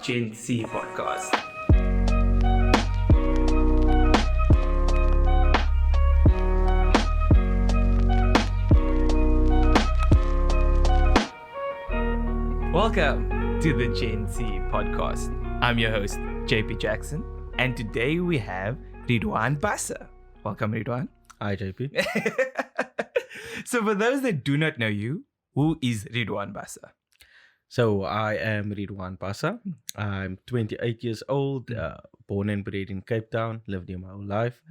GenC podcast. Welcome to the GenC podcast. I'm your host, JP Jackson, and today we have Ridhwaan Basa. Welcome, Ridhwaan. Hi, JP. So for those that do not know you, who is Ridhwaan Basa? So I am Ridhwaan Basa. I'm 28 years old, born and bred in Cape Town, lived here my whole life.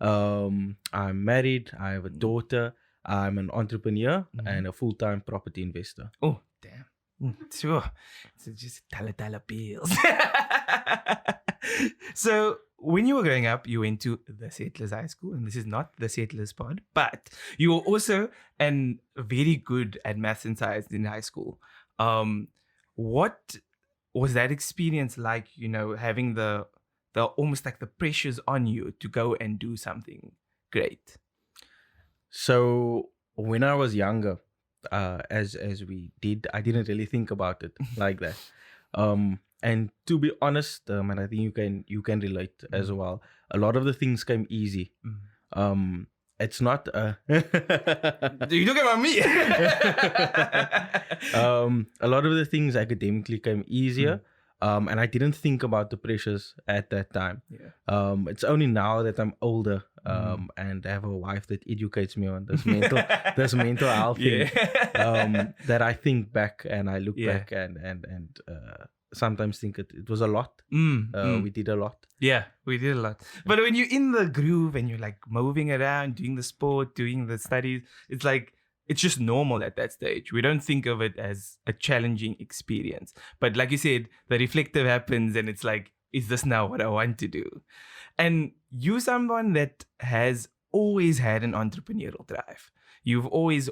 I'm married. I have a daughter. I'm an entrepreneur and a full-time property investor. Oh, damn. Sure. So just dollar bills. So when you were growing up, you went to the Settlers High School, and this is not the Settlers pod, but you were also very good at maths and science in high school. What was that experience like, having the almost like the pressures on you to go and do something great? So when I was younger, as we did, I didn't really think about it like that. And to be honest, and I think you can relate as well. A lot of the things came easy. It's not. You look about me. A lot of the things academically came easier. And I didn't think about the pressures at that time. Yeah. It's only now that I'm older and have a wife that educates me on this mental health thing that I think back and I look back and sometimes think it was a lot. We did a lot. Yeah, we did a lot. But when you're in the groove and you're like moving around, doing the sport, doing the studies, it's like, it's just normal at that stage. We don't think of it as a challenging experience. But like you said, the reflective happens and it's like, is this now what I want to do? And you're someone that has always had an entrepreneurial drive. You've always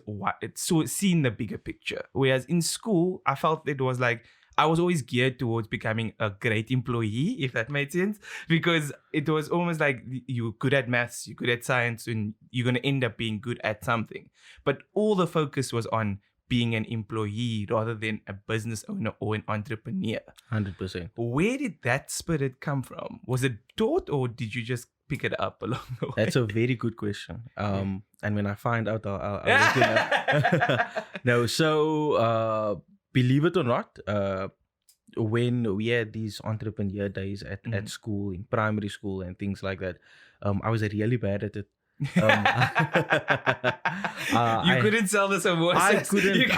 seen the bigger picture. Whereas in school, I felt it was like, I was always geared towards becoming a great employee, if that made sense, because it was almost like you're good at maths, you're good at science, and you're going to end up being good at something. But all the focus was on being an employee rather than a business owner or an entrepreneur. 100%. Where did that spirit come from? Was it taught or did you just pick it up along the way? That's a very good question. And when I find out, I'll let you know. No, so... believe it or not, when we had these entrepreneur days at school, in primary school and things like that, I was really bad at it. You couldn't sell this award. I couldn't.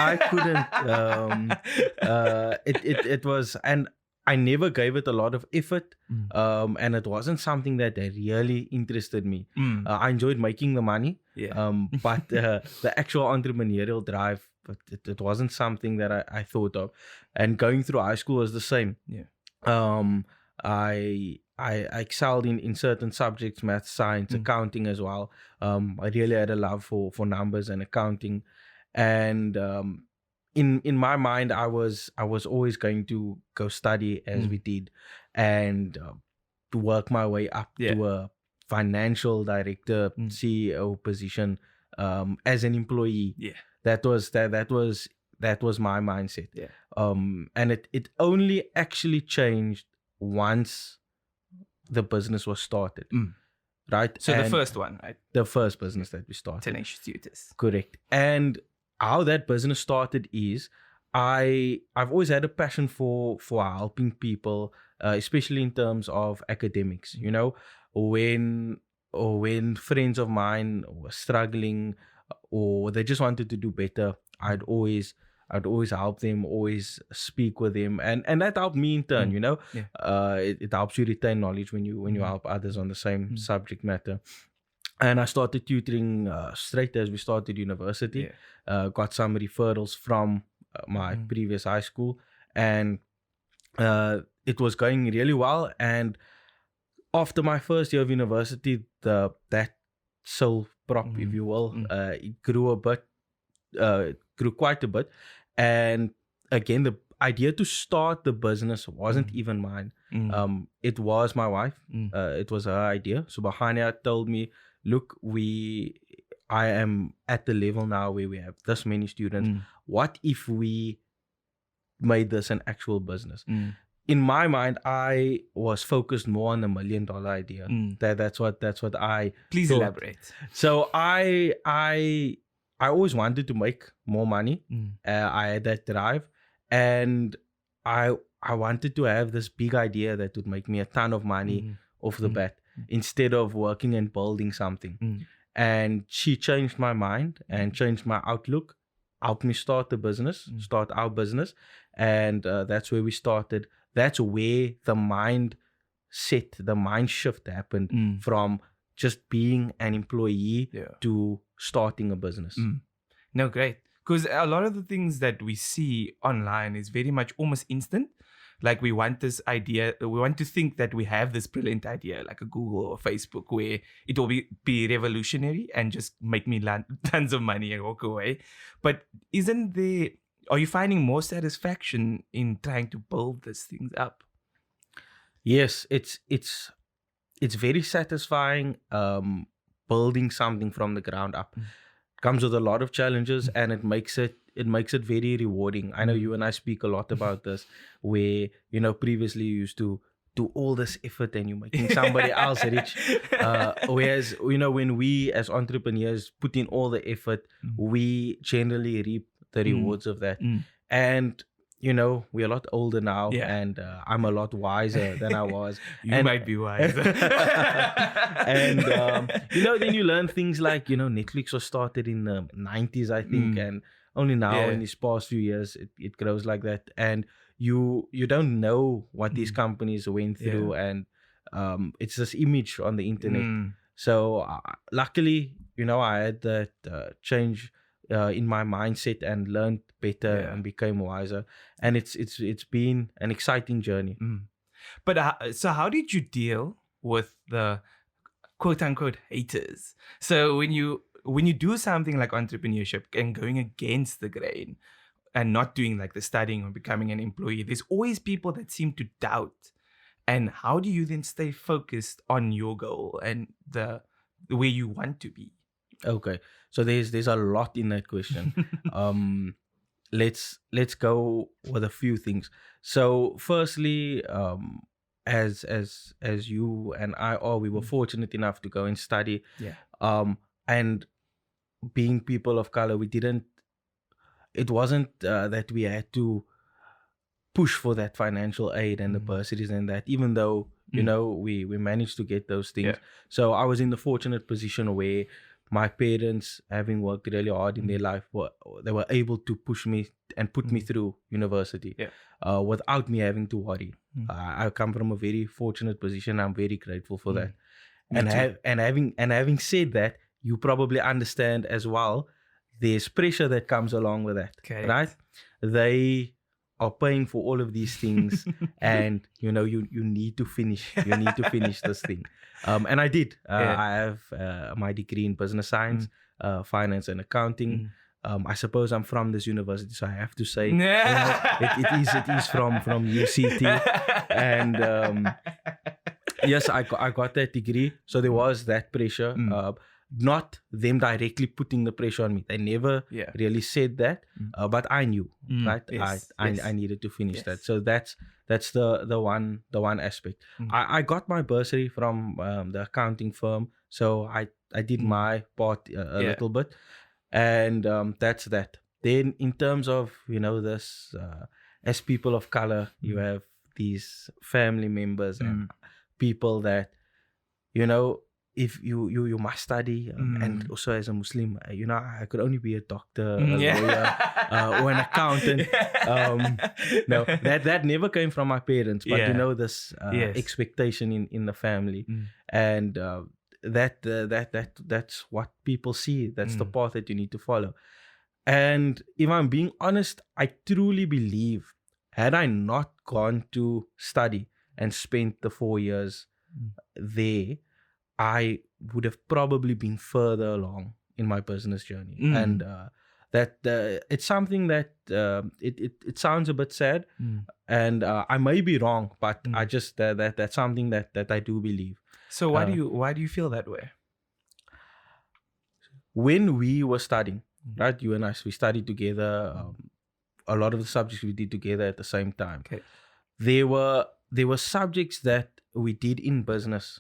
It was, and I never gave it a lot of effort, and it wasn't something that really interested me. I enjoyed making the money, but the actual entrepreneurial drive, but it wasn't something that I thought of. And going through high school was the same. I excelled in certain subjects, math, science, accounting as well. I really had a love for numbers and accounting. And in my mind, I was always going to go study as we did and to work my way up to a financial director, CEO position as an employee. That was my mindset. And it only actually changed once the business was started. Right? So the first one, right? The first business that we started. Tenacious Tutors. Correct. And how that business started is I've always had a passion for helping people, especially in terms of academics. When friends of mine were struggling or they just wanted to do better, I'd always help them, always speak with them, and that helped me in turn. It helps you retain knowledge when you help others on the same subject matter. And I started tutoring straight as we started university. Got some referrals from my previous high school, and it was going really well. And after my first year of university, that soul prop, if you will, it grew quite a bit. And again, the idea to start the business wasn't even mine. It was my wife. It was her idea. Subhania told me, look, I am at the level now where we have this many students. What if we made this an actual business? in my mind, I was focused more on the $1 million idea. That's what I Please thought. elaborate. So I always wanted to make more money. I had that drive, and I wanted to have this big idea that would make me a ton of money off the bat instead of working and building something. And she changed my mind and changed my outlook, helped me start our business, and that's where we started. That's where the mind shift happened from just being an employee to starting a business. No, great. Because a lot of the things that we see online is very much almost instant. Like we want this idea, we want to think that we have this brilliant idea, like a Google or Facebook, where it will be revolutionary and just make me land tons of money and walk away. But are you finding more satisfaction in trying to build these things up? Yes, it's very satisfying building something from the ground up. Comes with a lot of challenges, and it makes it very rewarding. I know you and I speak a lot about this, where previously you used to do all this effort and you're making somebody else rich, whereas when we as entrepreneurs put in all the effort, we generally reap the rewards of that. And we're a lot older now, and I'm a lot wiser than I was. You might be wiser. And then you learn things like Netflix was started in the 90s, I think, and only now in these past few years it grows like that. And you don't know what these companies went through, and it's this image on the internet. So luckily, I had that change in my mindset and learned better and became wiser, and it's been an exciting journey. But so how did you deal with the quote unquote haters? So when you do something like entrepreneurship and going against the grain and not doing like the studying or becoming an employee, there's always people that seem to doubt. And how do you then stay focused on your goal and the way you want to be? Okay, so there's a lot in that question. Let's go with a few things. So firstly, as you and I we were fortunate enough to go and study. And being people of color, it wasn't that we had to push for that financial aid and the bursaries and that, even though we managed to get those things. So I was in the fortunate position where my parents, having worked really hard in their life, they were able to push me and put me through university without me having to worry. I come from a very fortunate position. I'm very grateful for that. And having said that, you probably understand as well, there's pressure that comes along with that, right? They are paying for all of these things, and you need to finish. You need to finish this thing, and I did. I have my degree in business science, finance, and accounting. I suppose I'm from this university, so I have to say it is from UCT, and yes, I got that degree. So there was that pressure. Not them directly putting the pressure on me. They never really said that, but I knew, right? I needed to finish that. So that's the one aspect. I got my bursary from the accounting firm, so I did my part a little bit, and that's that. Then in terms of this, as people of color, you have these family members and people that if you must study, and also as a Muslim, I could only be a doctor, a lawyer, or an accountant. No, that never came from my parents, but this expectation in the family, and that's what people see. That's the path that you need to follow. And if I'm being honest, I truly believe, had I not gone to study and spent the 4 years there, I would have probably been further along in my business journey. And that it's something that it sounds a bit sad, and I may be wrong, but I just that's something that I do believe. So why do you feel that way? When we were studying, right, you and I, we studied together. A lot of the subjects we did together at the same time. there were subjects that we did in business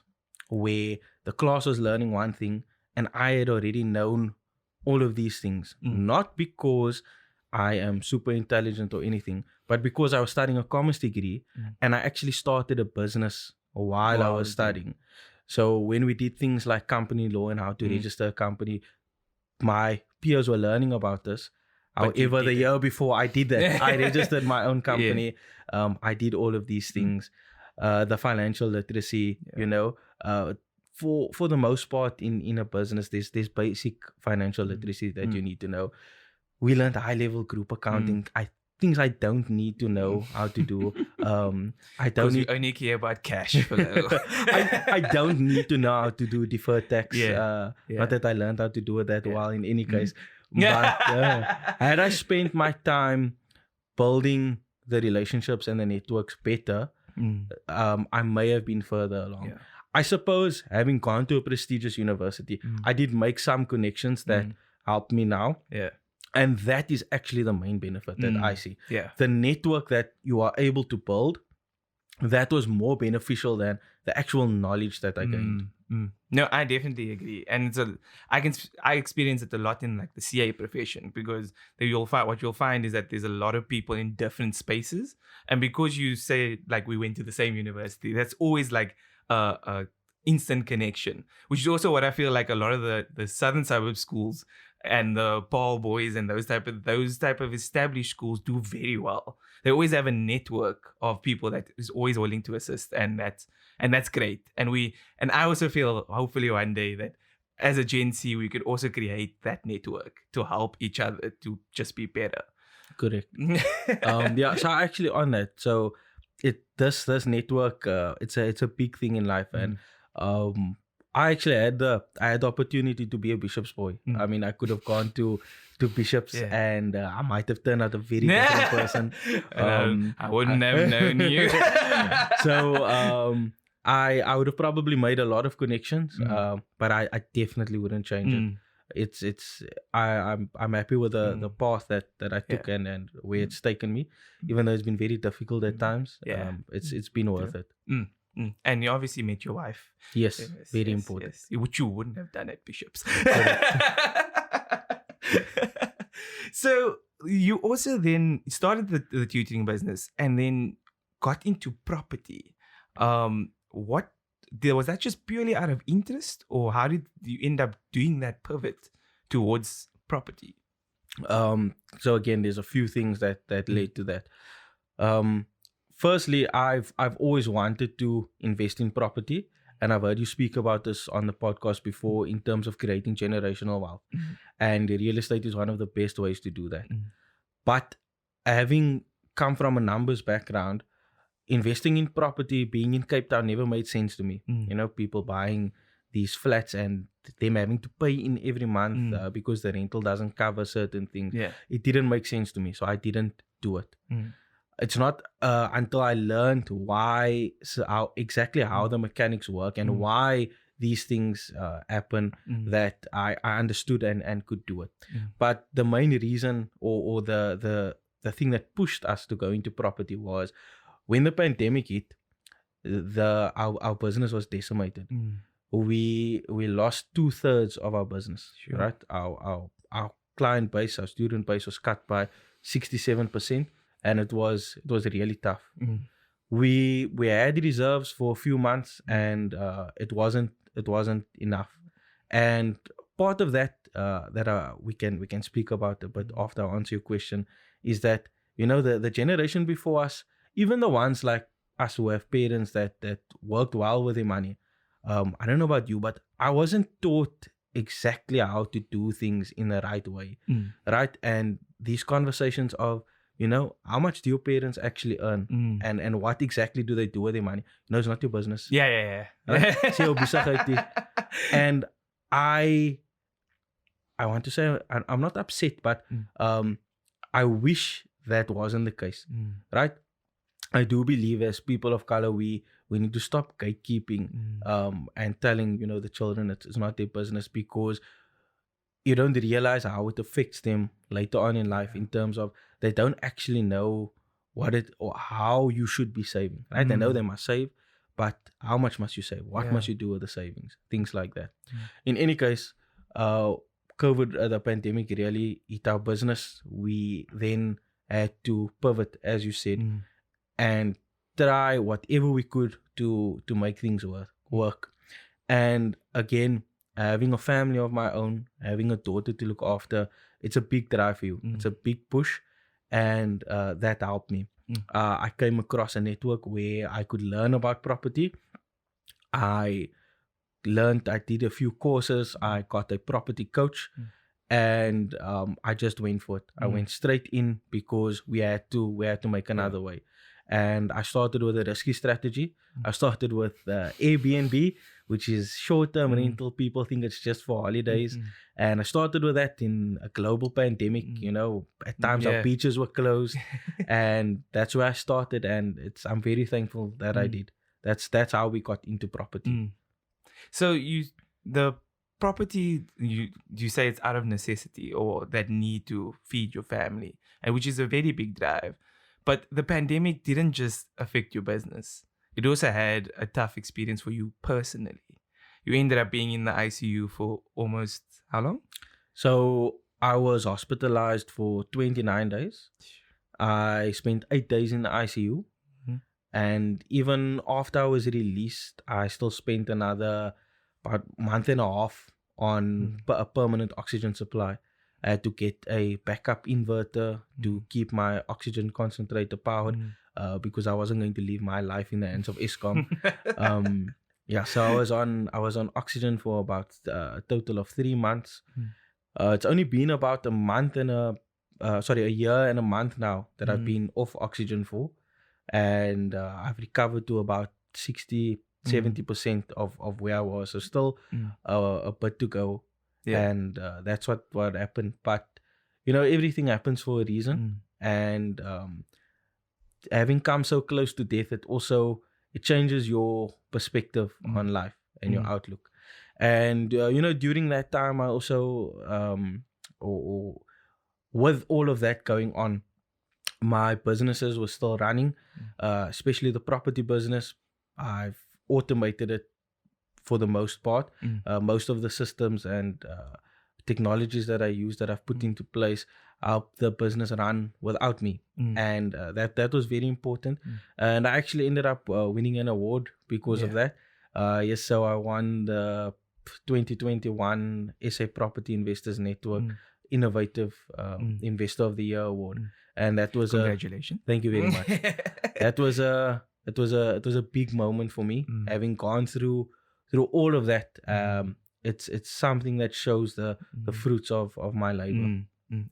where the class was learning one thing and I had already known all of these things, not because I am super intelligent or anything, but because I was studying a commerce degree and I actually started a business while I was studying. So when we did things like company law and how to register a company, my peers were learning about this. However, the year before I did that, I registered my own company. I did all of these things. The financial literacy, for the most part in a business, there's basic financial literacy that you need to know. We learned high-level group accounting. Things I don't need to know how to do. I don't need. Only care about cash flow. I don't need to know how to do deferred tax. Not that I learned how to do it that well in any case. But had I spent my time building the relationships and the networks better, I may have been further along. I suppose having gone to a prestigious university, I did make some connections that helped me now. And that is actually the main benefit that I see. The network that you are able to build, that was more beneficial than the actual knowledge that I gained. No, I definitely agree. And I experience it a lot in like the CA profession, because what you'll find is that there's a lot of people in different spaces. And because you say like we went to the same university, that's always like a instant connection, which is also what I feel like a lot of the southern suburb schools and the Paul boys and those type of established schools do very well. They always have a network of people that is always willing to assist, and that's great. And I also feel hopefully one day that as a GenC we could also create that network to help each other to just be better. Correct. So actually on that, so this network, it's a big thing in life, and I actually had the opportunity to be a bishop's boy. I mean, I could have gone to bishops and I might have turned out a very different person. I wouldn't have known you. So I would have probably made a lot of connections, but I definitely wouldn't change it. I'm happy with the path that I took and where it's taken me, even though it's been very difficult at times. It's been worth it. And you obviously met your wife. Yes, very important. Yes, which you wouldn't have done at Bishop's. So you also then started the tutoring business and then got into property. Was that just purely out of interest, or how did you end up doing that pivot towards property? So again, there's a few things that led to that. Firstly, I've always wanted to invest in property, and I've heard you speak about this on the podcast before in terms of creating generational wealth. And real estate is one of the best ways to do that. But having come from a numbers background, investing in property, being in Cape Town never made sense to me. People buying these flats and them having to pay in every month because the rental doesn't cover certain things. It didn't make sense to me, so I didn't do it. It's not until I learned how the mechanics work and why these things happen that I understood and could do it. But the main reason or the thing that pushed us to go into property was when the pandemic hit, our business was decimated. We lost 2/3 of our business. Right? Our client base, our student base was cut by 67%. And it was really tough. We had reserves for a few months, and it wasn't enough. And part of that we can speak about it, but after I answer your question, is that the generation before us, even the ones like us who have parents that worked well with their money. I don't know about you, but I wasn't taught exactly how to do things in the right way, right? And these conversations of how much do your parents actually earn? And what exactly do they do with their money? It's not your business. Yeah. And I want to say, I'm not upset, but I wish that wasn't the case, right? I do believe as people of color, we need to stop gatekeeping and telling, the children it's not their business, because you don't realize how it affects them later on in life in terms of they don't actually know or how you should be saving. Right? I know they must save, but how much must you save? What Yeah. must you do with the savings? Things like that. In any case, COVID, the pandemic really hit our business. We then had to pivot, as you said, and try whatever we could to make things work. And again, having a family of my own, having a daughter to look after, it's a big drive for you. It's a big push, and that helped me. I came across a network where I could learn about property. I did a few courses. I got a property coach, and I just went for it. I went straight in because we had to make another way. And I started with a risky strategy. I started with Airbnb, which is short-term rental. People think it's just for holidays. And I started with that in a global pandemic. You know, at times our beaches were closed, and that's where I started. And I'm very thankful that I did. That's how we got into property. So the property, you say it's out of necessity or that need to feed your family, and which is a very big drive. But the pandemic didn't just affect your business. It also had a tough experience for you personally. You ended up being in the ICU for almost how long? So I was hospitalized for 29 days. I spent 8 days in the ICU. And even after I was released, I still spent another about month and a half on a permanent oxygen supply. I had to get a backup inverter to keep my oxygen concentrator powered because I wasn't going to leave my life in the hands of Eskom. So I was on oxygen for about a total of 3 months. It's only been about a year and a month now that I've been off oxygen for. And I've recovered to about 60-70% of where I was. So still a bit to go. And that's what happened. But, you know, everything happens for a reason. And having come so close to death, it changes your perspective on life and your outlook. And, you know, during that time, I also, with all of that going on, my businesses were still running, especially the property business. I've automated it for the most part. Most of the systems and technologies that I use that I've put into place help the business run without me. And that was very important. And I actually ended up winning an award because of that. So I won the 2021 SA Property Investors Network Innovative Investor of the Year award. And that was congratulations. Thank you very much. It was a big moment for me, having gone through all of that. It's something that shows the fruits of my labor.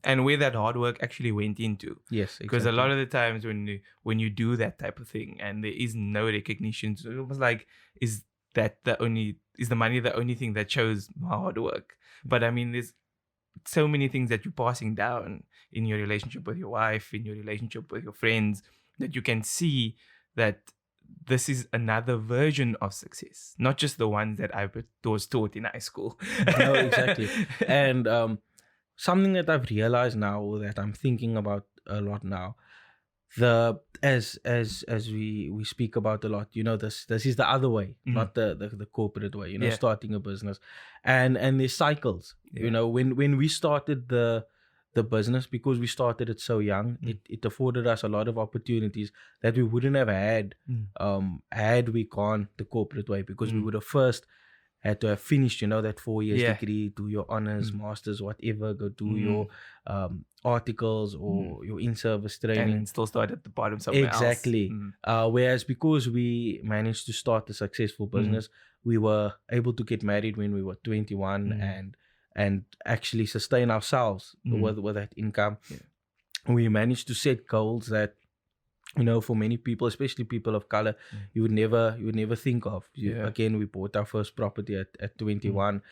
And where that hard work actually went into. Yes, exactly. Because a lot of the times when you do that type of thing and there is no recognition, so it was like, is the money the only thing that shows hard work? But I mean, there's so many things that you're passing down in your relationship with your wife, in your relationship with your friends, that you can see that this is another version of success, not just the ones that I was taught in high school. No, exactly. And something that I've realized now that I'm thinking about a lot now, as we speak about a lot, you know, this is the other way, not the corporate way, you know, starting a business, and there's cycles. You know, when we started the business, because we started it so young, it afforded us a lot of opportunities that we wouldn't have had had we gone the corporate way, because we would have first had to have finished, you know, that 4 years degree, do your honors, masters, whatever, go do your articles or your in-service training. And still start at the bottom somewhere exactly. else. Whereas because we managed to start a successful business, we were able to get married when we were 21 and actually sustain ourselves with that income. We managed to set goals that, you know, for many people, especially people of color, you would never think of. Again, we bought our first property at 21.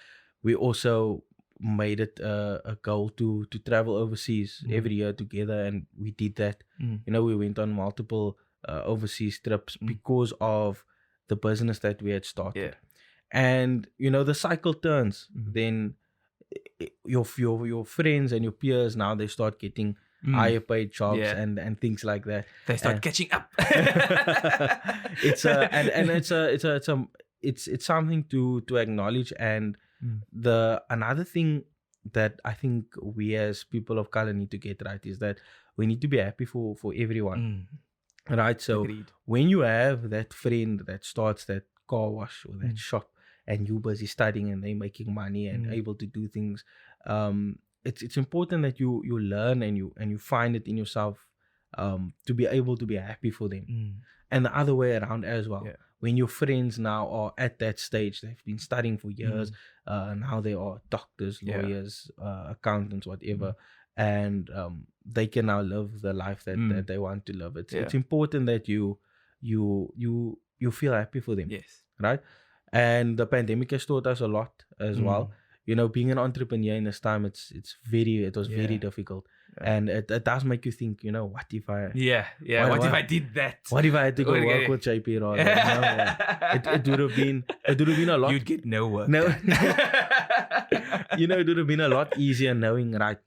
We also made it a goal to travel overseas every year together, and we did that. You know, we went on multiple overseas trips because of the business that we had started. And, you know, the cycle turns. Then your friends and your peers, now they start getting higher paid jobs Yeah. and things like that. They start And- catching up. it's something to acknowledge. And another thing that I think we as people of color need to get right is that we need to be happy for everyone, right? So Agreed. when you have that friend that starts that car wash or that shop, and you busy studying and they making money and able to do things, it's important that you learn and you find it in yourself to be able to be happy for them. And the other way around as well. Yeah. When your friends now are at that stage, they've been studying for years, now they are doctors, lawyers, accountants, whatever, and they can now live the life that they want to live. It's important that you feel happy for them. Yes. Right? And the pandemic has taught us a lot as well. You know, being an entrepreneur in this time, it was very difficult. And it does make you think, you know, what if I What if I did that? What if I had to go work with JP rather? It would have been a lot. You'd get no work. No. done. You know, it would have been a lot easier knowing, right,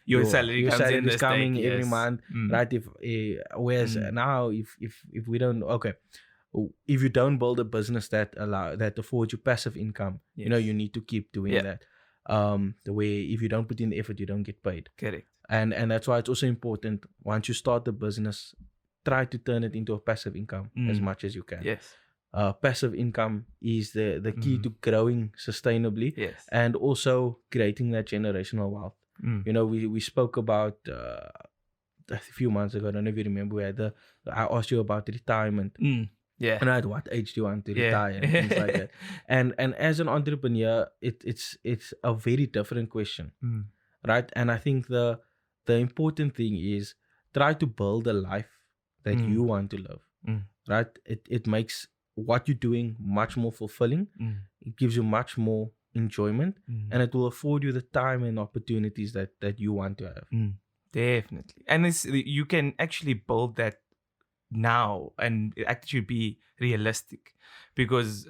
Your salary comes in is this coming day, every yes. month, right? Whereas now, if we don't, if you don't build a business that affords you passive income, you know, you need to keep doing that. The way if you don't put in the effort, you don't get paid. Correct. And that's why it's also important, once you start the business, try to turn it into a passive income as much as you can. Yes. Passive income is the key to growing sustainably, Yes. and also creating that generational wealth. You know, we spoke about a few months ago, I don't know if you remember, I asked you about retirement. Yeah. And at what age do you want to retire and things like that. And as an entrepreneur, it's a very different question, right? And I think the important thing is try to build a life that you want to live, right? It makes what you're doing much more fulfilling. It gives you much more enjoyment, and it will afford you the time and opportunities that you want to have. Definitely. And you can actually build that now, and it actually be realistic, because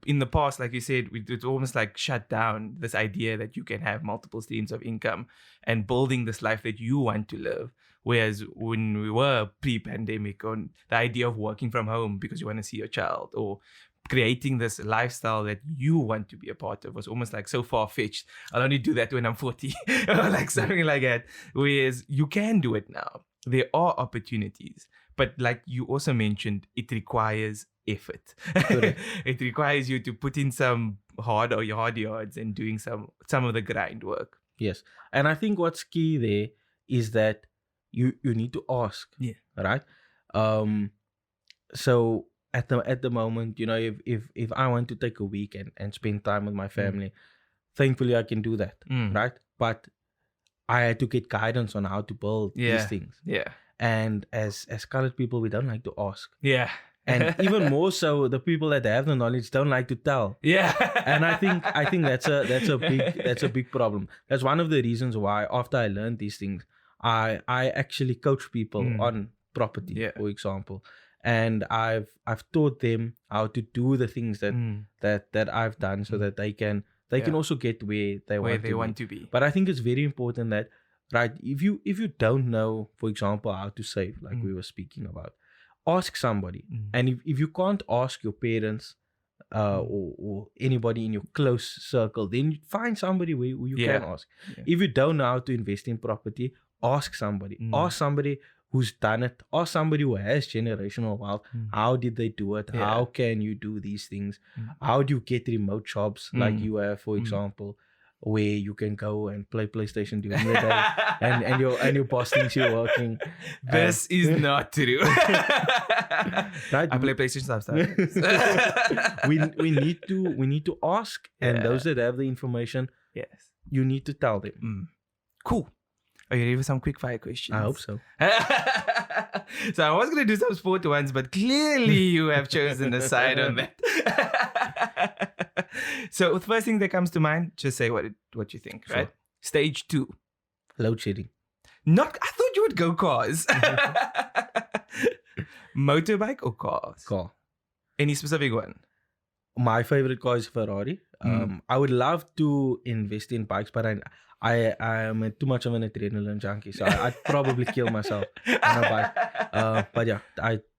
in the past, like you said, it's almost like shut down this idea that you can have multiple streams of income and building this life that you want to live. Whereas when we were pre-pandemic, on the idea of working from home because you want to see your child, or creating this lifestyle that you want to be a part of, was almost like so far-fetched. I'll only do that when I'm 40 or like something like that. Whereas you can do it now. There are opportunities, but like you also mentioned, it requires effort. It requires you to put in some hard yards and doing some of the grind work. Yes. And I think what's key there is that you need to ask. Yeah. Right? So at the moment, you know, if I want to take a week and spend time with my family, thankfully I can do that. Right? But I had to get guidance on how to build these things. Yeah. And as colored people, we don't like to ask. Yeah. And even more so, the people that have the knowledge don't like to tell. Yeah. And I think that's a big problem. That's one of the reasons why after I learned these things, I actually coach people on property, for example. And I've taught them how to do the things that I've done, so that they can also get where they want to be. But I think it's very important that, right, if you don't know, for example, how to save, like we were speaking about, ask somebody. And if you can't ask your parents or anybody in your close circle, then find somebody who you can ask. If you don't know how to invest in property, ask somebody. Ask somebody who's done it. Ask somebody who has generational wealth. How did they do it? How can you do these things? How do you get remote jobs like you have, for example, where you can go and play PlayStation during the day and your boss thinks you're working. This is not true. Right? I play PlayStation sometimes. we need to ask, and those that have the information, you need to tell them. Cool. Are you ready for some quick fire questions? I hope so. So I was going to do some sport ones, but clearly you have chosen a side on that. So the first thing that comes to mind, just say what you think, right? Sure. Stage 2. Load shedding. I thought you would go cars. Motorbike or cars? Car. Any specific one? My favorite car is Ferrari. I would love to invest in bikes, but I am too much of an adrenaline junkie, so I'd probably kill myself on a bike. But yeah,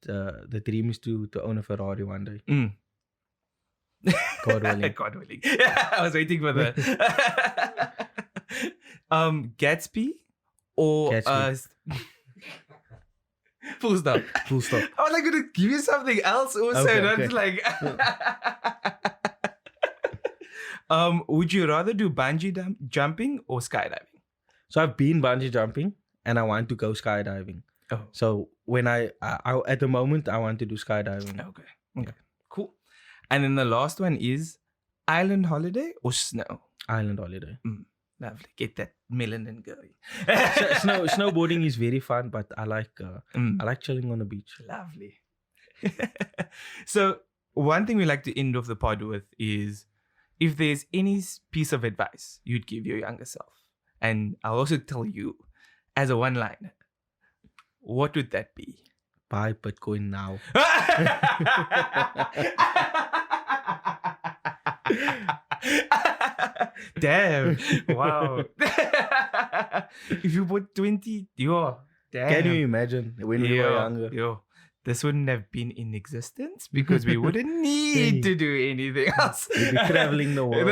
the dream is to own a Ferrari one day. God willing. God willing. I was waiting for the Gatsby or Gatsby. Full stop. Full stop. I was like going to give you something else also. Okay, Not okay. like. Would you rather do bungee jumping or skydiving? So I've been bungee jumping and I want to go skydiving. Oh. So when I at the moment I want to do skydiving. Okay. Cool. And then the last one is island holiday or snow? Island holiday. Lovely. Get that melanin going. Snowboarding is very fun, but I like chilling on the beach. Lovely. So one thing we like to end off the pod with is if there's any piece of advice you'd give your younger self, and I'll also tell you as a one-liner, what would that be? Buy Bitcoin now. Damn. Wow. If you put 20, damn. Can you imagine when we were younger? This wouldn't have been in existence because we wouldn't need to do anything else. We'd be traveling the world.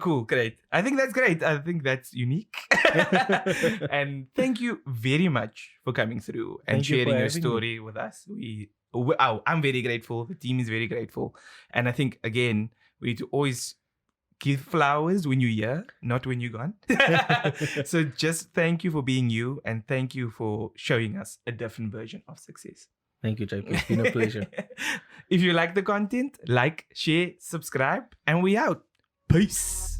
Cool, great. I think that's great. I think that's unique. And thank you very much for coming through and sharing your story with us. I'm very grateful. The team is very grateful. And I think, again, we need to always give flowers when you're here, not when you're gone. So just thank you for being you, and thank you for showing us a different version of success. Thank you, JP. It's been a pleasure. If you like the content, like, share, subscribe, and we out. Peace.